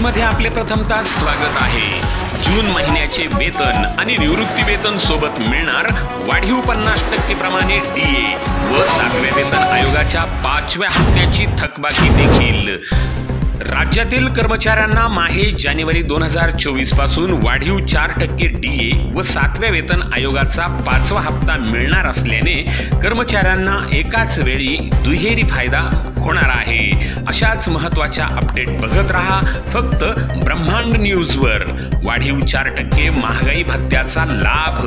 न्यूजमध्ये आपले प्रथमतः स्वागत आहे। जून महिन्याचे वेतन आणि निवृत्ती वेतन सोबत मिळणार वाढीव 50% प्रमाणे डीए व 7व्या वेतन आयोगाच्या 5व्या हप्त्याची थकबाकी देखील। राज्यातील कर्मचाऱ्यांना माहे जानेवारी 2024 पासून वाढीव 4% डीए व 7व्या वेतन आयोगाचा 5वा हप्ता मिळणार असल्याने कर्मचाऱ्यांना एकाच वेळी दुहेरी फायदा होणार आहे। अशाच महत्त्वाच्या अपडेट बघत रहा फक्त ब्रह्मांड न्यूजवर। वाढीव 4% महागाई भत्त्याचा लाभ।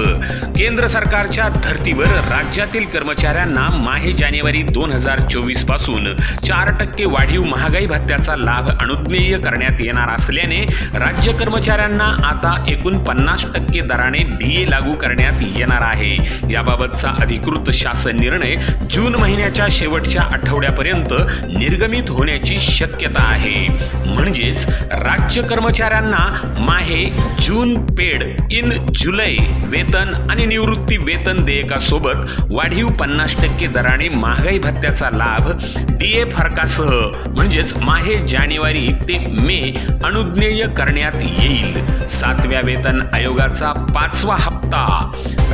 केंद्र सरकारच्या धर्तीवर राज्यातील कर्मचाऱ्यांना माहे जानेवारी 2024 पासून 4% वाढीव महागाई भत्त्याचा लाभ अनुज्ञेय करण्यात येणार असल्याने राज्य कर्मचाऱ्यांना आता एकूण 50% दराने डीए लागू करण्यात येणार आहे। याबाबतचा अधिकृत शासन निर्णय जून महिन्याच्या शेवटच्या आठवड्यापर्यंत निर्गमित होण्याची शक्यता आहे। म्हणजेच राज्य कर्मचाऱ्यांना माहे जून पेड इन जुलै वेतन आणि निवृत्ती वेतन देयकासोबत वाढीव 50% दराने महागाई भत्त्याचा लाभ डीए फरकासह म्हणजेच माहे जानेवारी ते मे अनुज्ञेय करण्यात येईल। 7व्या वेतन आयोगाचा 5वा हप्ता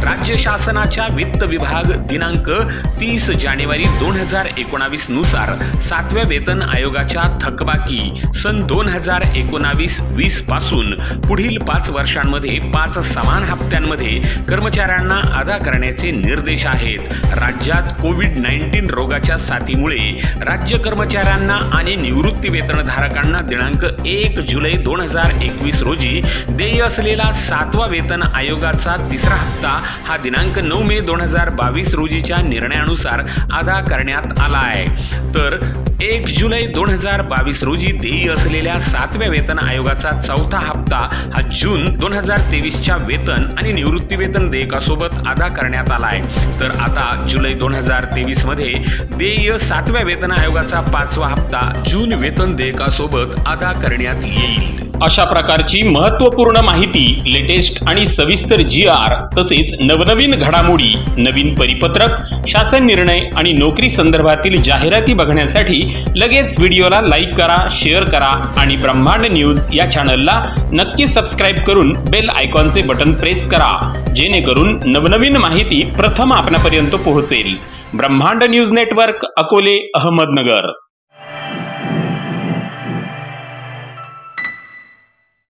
राज्य शासनाच्या वित्त विभाग दिनांक 30 जानेवारी 2019 नुसार 7व्या वेतन आयोगाच्या थकबाकी सन 2019-20 पासून पुढील 5 वर्षांमध्ये 5 समान हप्त्यांमध्ये कर्मचाऱ्यांना अदा करण्याचे निर्देश आहेत। राज्यात कोविड-19 रोगाच्या साथीमुळे राज्य कर्मचाऱ्यांना आणि निवृत्ती वेतनधारकांना दिनांक 1 जुलै 2021 रोजी देय असलेला 7वा वेतन आयोगाचा 3रा हप्ता हा दिनांक 9 मे 2022 रोजीच्या निर्णयानुसार अदा करण्यात आला आहे। तर 1 जुलै 2022 रोजी देय असलेल्या 7व्या वेतन आयोगाचा 4था हप्ता हा जून 2023च्या वेतन आणि निवृत्ती वेतन देयकासोबत अदा करण्यात आला आहे। तर आता जुलै 2023 मध्ये देय 7व्या वेतन आयोगाचा 5वा हप्ता जून वेतन देयकासोबत अदा करण्यात येईल। अशा प्रकारची महत्त्वपूर्ण माहिती, लेटेस्ट आणि सविस्तर GR तसेच नवनवीन घडामोडी, नवीन परिपत्रक, शासन निर्णय आणि नोकरी संदर्भातील जाहिराती बघण्यासाठी लगेच व्हिडिओला लाईक करा, शेअर करा आणि ब्रह्मांड न्यूज या चॅनलला नक्की सबस्क्राईब करून बेल आयकॉनचे बटन प्रेस करा, जेणेकरून नवनवीन माहिती प्रथम आपणापर्यंत पोहोचेल। ब्रह्मांड न्यूज नेटवर्क, अकोले, अहमदनगर।